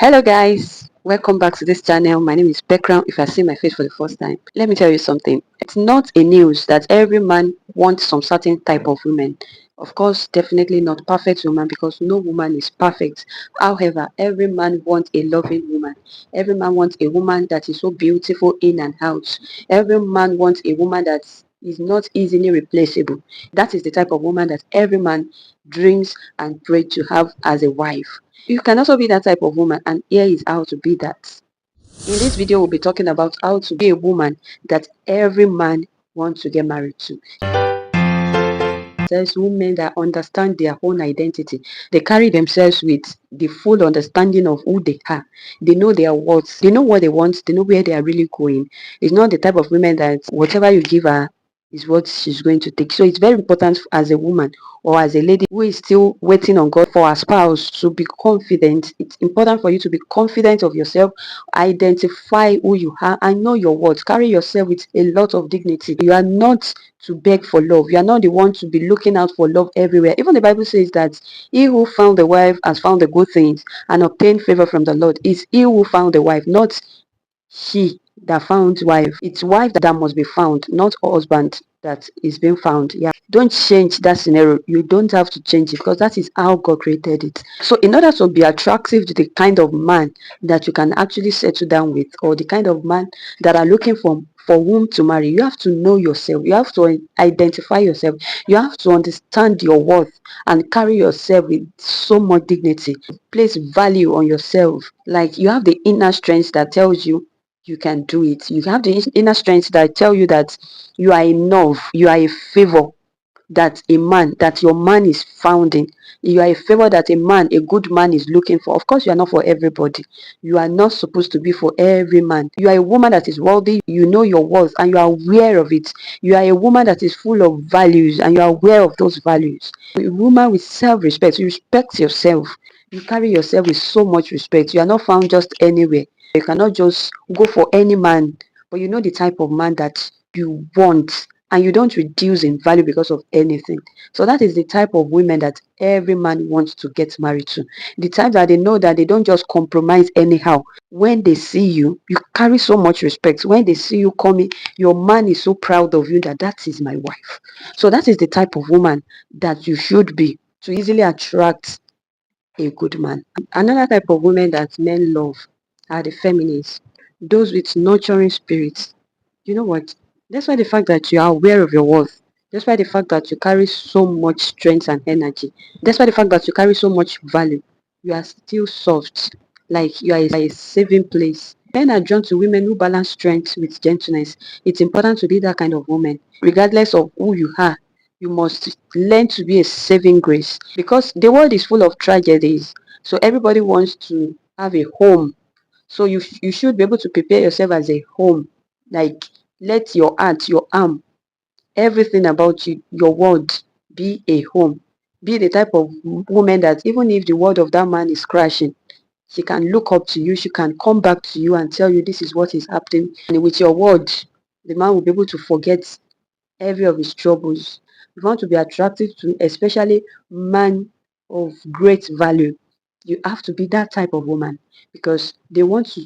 Hello guys, welcome back to this channel. My name is Bekram. If I see my face for the first time, let me tell you something. It's not a news that every man wants some certain type of woman. Of course, definitely not perfect woman because no woman is perfect. However, every man wants a loving woman. Every man wants a woman that is so beautiful in and out. Every man wants a woman that is not easily replaceable. That is the type of woman that every man dreams and prays to have as a wife. You can also be that type of woman, and here is how to be that. In this video, we'll be talking about how to be a woman that every man wants to get married to. There's women that understand their own identity. They carry themselves with the full understanding of who they are. They know their worth. They know what they want. They know where they are really going. It's not the type of women that whatever you give her is what she's going to take. So it's very important as a woman or as a lady who is still waiting on God for her spouse to be confident. It's important for you to be confident of yourself, identify who you are, and know your worth. Carry yourself with a lot of dignity. You are not to beg for love. You are not the one to be looking out for love everywhere. Even the Bible says that he who found the wife has found the good things and obtained favor from the Lord. It's he who found the wife, not she that found wife. It's wife that must be found, not husband that is being found. Yeah, don't change that scenario. You don't have to change it because that is how God created it. So in order to be attractive to the kind of man that you can actually settle down with, or the kind of man that are looking for whom to marry, you have to know yourself. You have to identify yourself. You have to understand your worth and carry yourself with so much dignity. Place value on yourself. Like you have the inner strength that tells you you can do it. You have the inner strength that tell you that you are enough. You are a favor that your man is found in. You are a favor that a good man is looking for. Of course, you are not for everybody. You are not supposed to be for every man. You are a woman that is worthy. You know your worth and you are aware of it. You are a woman that is full of values and you are aware of those values. A woman with self-respect. You respect yourself. You carry yourself with so much respect. You are not found just anywhere. You cannot just go for any man, but you know the type of man that you want and you don't reduce in value because of anything. So that is the type of women that every man wants to get married to. The type that they know that they don't just compromise anyhow. When they see you, you carry so much respect. When they see you coming, your man is so proud of you that that is my wife. So that is the type of woman that you should be to easily attract a good man. Another type of women that men love are the feminists, those with nurturing spirits. You know what? Despite the fact that you are aware of your worth, despite the fact that you carry so much strength and energy, despite the fact that you carry so much value, you are still soft, like you are a saving place. Men are drawn to women who balance strength with gentleness. It's important to be that kind of woman. Regardless of who you are, you must learn to be a saving grace because the world is full of tragedies. So everybody wants to have a home. So you should be able to prepare yourself as a home. Like let your heart, your arm, everything about you, your word be a home. Be the type of woman that even if the word of that man is crashing, she can look up to you, she can come back to you and tell you this is what is happening. And with your word, the man will be able to forget every of his troubles. You want to be attractive to especially man of great value. You have to be that type of woman because they want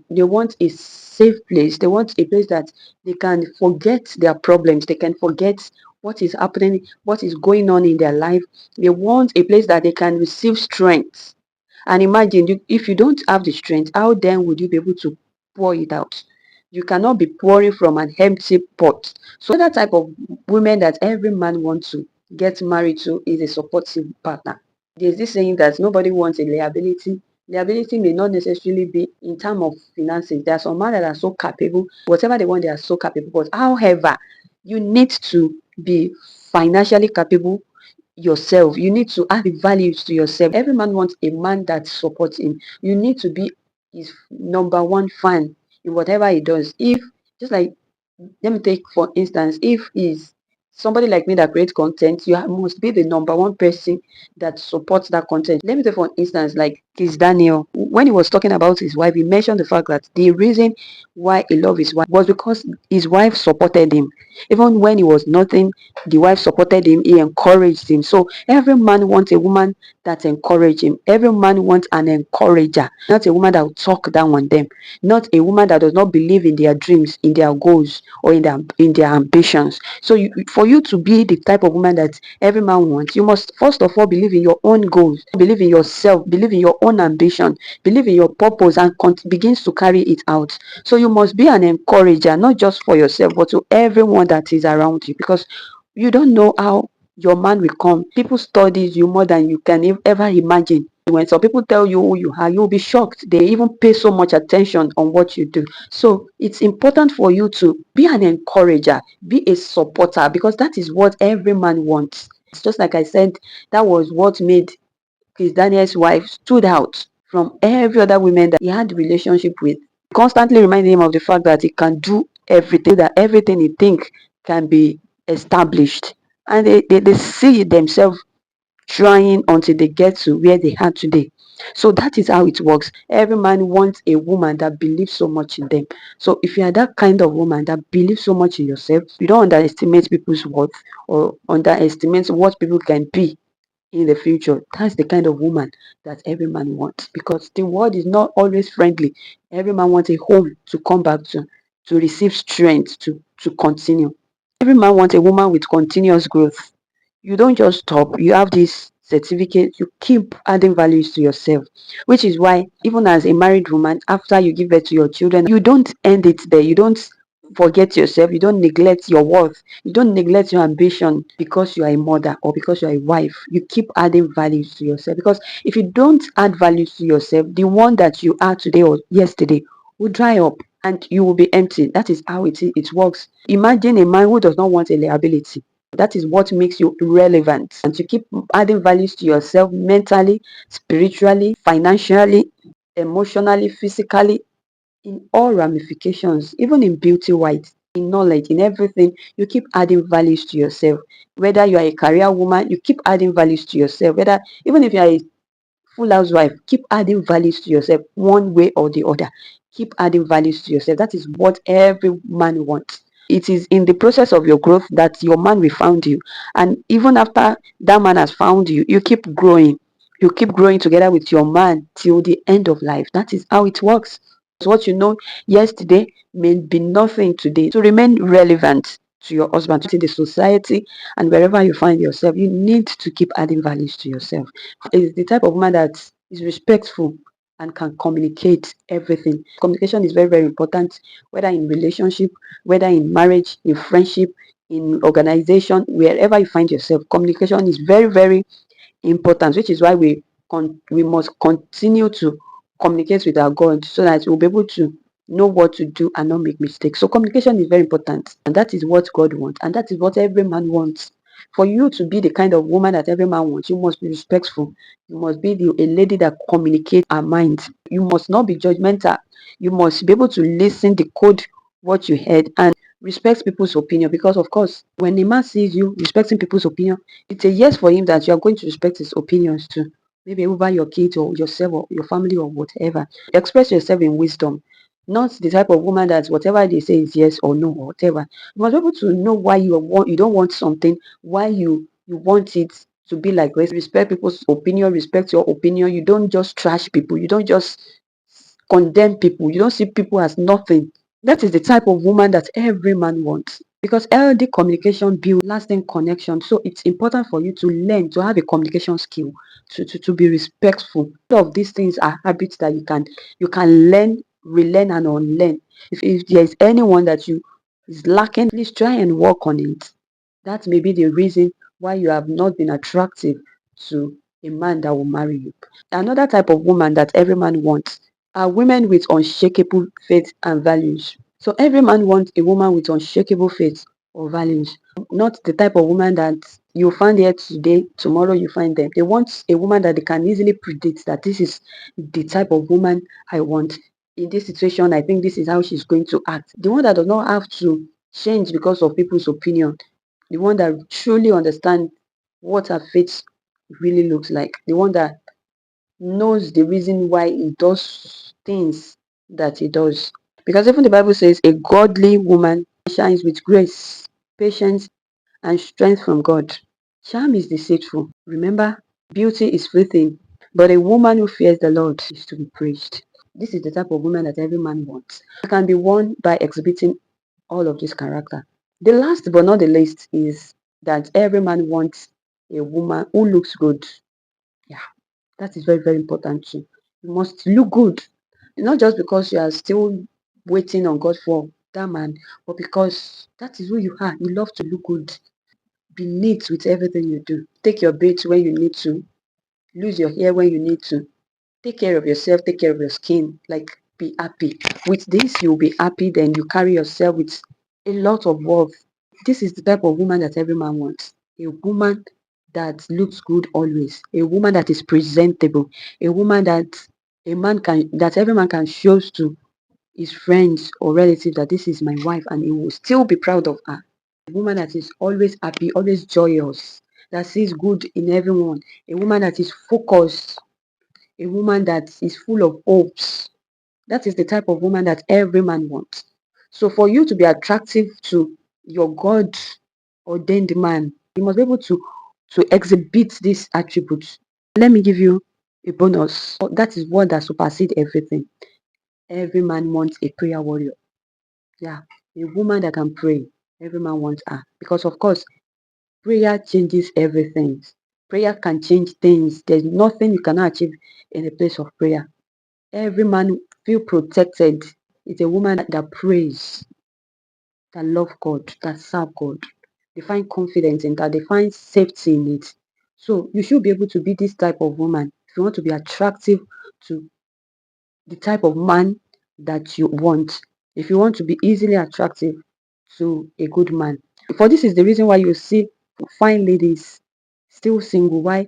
a safe place. They want a place that they can forget their problems. They can forget what is happening, what is going on in their life. They want a place that they can receive strength. And imagine if you don't have the strength, how then would you be able to pour it out? You cannot be pouring from an empty pot. So that type of women that every man wants to get married to is a supportive partner. There's this saying that nobody wants a liability. Liability may not necessarily be in terms of finances. There are some men that are so capable, whatever they want, they are so capable. But however, you need to be financially capable yourself. You need to add values to yourself. Every man wants a man that supports him. You need to be his number one fan in whatever he does. If just like let me take for instance, if is somebody like me that creates content, must be the number one person that supports that content. Let me take for instance, like Kizz Daniel, when he was talking about his wife, he mentioned the fact that the reason why he loved his wife was because his wife supported him. Even when he was nothing, the wife supported him, he encouraged him. So every man wants a woman that encourages him. Every man wants an encourager, not a woman that will talk down on them, not a woman that does not believe in their dreams, in their goals, or in their ambitions. So for you to be the type of woman that every man wants, you must first of all believe in your own goals, believe in yourself, believe in your own ambition, believe in your purpose, and begins to carry it out. So you must be an encourager, not just for yourself, but to everyone that is around you, because you don't know how your man will come. People studies you more than you can ever imagine. When some people tell you who you are, you'll be shocked. They even pay so much attention on what you do. So it's important for you to be an encourager, be a supporter, because that is what every man wants. It's just like I said, that was what made Chris Daniel's wife stood out from every other woman that he had relationship with. Constantly reminding him of the fact that he can do everything, that everything he think can be established. And they see themselves trying until they get to where they are today. So that is how it works. Every man wants a woman that believes so much in them. So if you are that kind of woman that believes so much in yourself, you don't underestimate people's worth or underestimate what people can be in the future. That's the kind of woman that every man wants, because the world is not always friendly. Every man wants a home to come back to receive strength to continue. Every man wants a woman with continuous growth. You don't just stop. You have this certificate, you keep adding values to yourself, which is why even as a married woman, after you give birth to your children, you don't end it there. You don't forget yourself, you don't neglect your worth, you don't neglect your ambition because you are a mother or because you are a wife. You keep adding values to yourself, because if you don't add values to yourself, the one that you are today or yesterday will dry up and you will be empty. That is how it works. Imagine a man who does not want a liability. That is what makes you relevant. And to keep adding values to yourself mentally, spiritually, financially, emotionally, physically, in all ramifications, even in beauty wise, in knowledge, in everything, you keep adding values to yourself. Whether you are a career woman, you keep adding values to yourself. Whether even if you are a full housewife, keep adding values to yourself one way or the other. Keep adding values to yourself. That is what every man wants. It is in the process of your growth that your man will find you. And even after that man has found you, you keep growing. You keep growing together with your man till the end of life. That is how it works. What you know yesterday may be nothing today. To remain relevant to your husband, to the society, and wherever you find yourself, you need to keep adding values to yourself. Is the type of woman that is respectful and can communicate everything. Communication is very, very important, whether in relationship, whether in marriage, in friendship, in organization, wherever you find yourself. Communication is very, very important, which is why we must continue to communicate with our God so that we'll be able to know what to do and not make mistakes. So communication is very important, and that is what God wants, and that is what every man wants. For you to be the kind of woman that every man wants, you must be respectful. You must be a lady that communicates her mind. You must not be judgmental. You must be able to listen, decode what you heard, and respect people's opinion. Because of course, when a man sees you respecting people's opinion, it's a yes for him that you are going to respect his opinions too. Maybe over your kids or yourself or your family or whatever. Express yourself in wisdom. Not the type of woman that whatever they say is yes or no or whatever. You must be able to know why you don't want something, why you want it to be like this. Respect people's opinion, respect your opinion. You don't just trash people, you don't just condemn people, you don't see people as nothing. That is the type of woman that every man wants, because healthy communication builds lasting connection. So it's important for you to learn to have a communication skill, to be respectful. All of these things are habits that you can learn, relearn, and unlearn. If there is anyone that you is lacking, please try and work on it. That may be the reason why you have not been attractive to a man that will marry you. Another type of woman that every man wants are women with unshakable faith and values. So every man wants a woman with unshakable faith or values, not the type of woman that you find here today, tomorrow you find them. They want a woman that they can easily predict that this is the type of woman I want. In this situation, I think this is how she's going to act. The one that does not have to change because of people's opinion. The one that truly understands what her faith really looks like. The one that knows the reason why he does things that he does. Because even the Bible says a godly woman shines with grace, patience, and strength from God. Charm is deceitful. Remember, beauty is fleeting, but a woman who fears the Lord is to be praised. This is the type of woman that every man wants. It can be won by exhibiting all of this character. The last but not the least is that every man wants a woman who looks good. Yeah, that is very, very important too. You must look good, not just because you are still waiting on God for that man, but because that is who you are. You love to look good. Be neat with everything you do. Take your bath when you need to. Lose your hair when you need to. Take care of yourself. Take care of your skin. Like, be happy. With this, you'll be happy. Then you carry yourself with a lot of worth. This is the type of woman that every man wants. A woman that looks good always. A woman that is presentable. A woman that every man can show to his friends or relatives that this is my wife, and he will still be proud of her. A woman that is always happy, always joyous, that sees good in everyone. A woman that is focused. A woman that is full of hopes. That is the type of woman that every man wants. So for you to be attractive to your God ordained man, you must be able to exhibit these attributes. Let me give you a bonus. That is what that supersedes everything. Every man wants a prayer warrior. Yeah, a woman that can pray. Every man wants her. Because of course, prayer changes everything. Prayer can change things. There's nothing you cannot achieve in a place of prayer. Every man feel protected. It's a woman that prays, that love God, that serve God. They find confidence in that. They find safety in it. So you should be able to be this type of woman. If you want to be attractive to the type of man that you want, if you want to be easily attractive to a good man. For this is the reason why you see fine ladies still single. Why?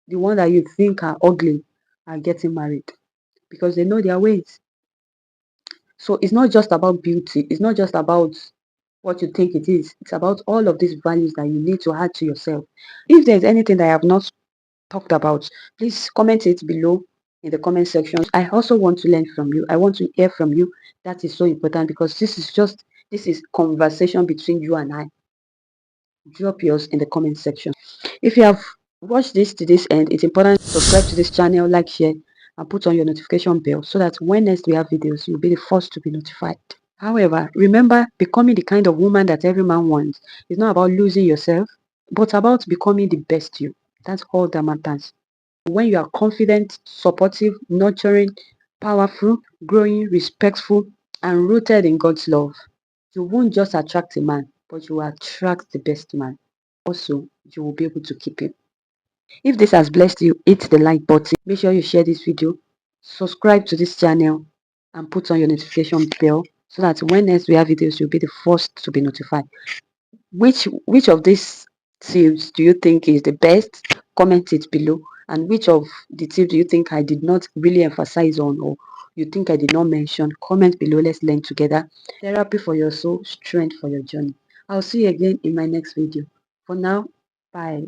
The one that you think are ugly are getting married because they know their ways. So it's not just about beauty. It's not just about what you think it is. It's about all of these values that you need to add to yourself. If there's anything that I have not talked about, please comment it below in the comment section. I also want to learn from you. I want to hear from you. That is so important because this is conversation between you and I. Drop yours in the comment section. If you have watched this to this end, it's important to subscribe to this channel, like, share, and put on your notification bell so that when next we have videos, you'll be the first to be notified. However, remember, becoming the kind of woman that every man wants is not about losing yourself, but about becoming the best you. That's all that matters. When you are confident, supportive, nurturing, powerful, growing, respectful, and rooted in God's love, you won't just attract a man, but you will attract the best man. Also, you will be able to keep him. If this has blessed you, hit the like button. Make sure you share this video, subscribe to this channel, and put on your notification bell so that when next we have videos, you'll be the first to be notified. Which of these tips do you think is the best? Comment it below. And which of the tips do you think I did not really emphasize on, or you think I did not mention? Comment below. Let's learn together. Therapy for your soul, strength for your journey. I'll see you again in my next video. For now, bye.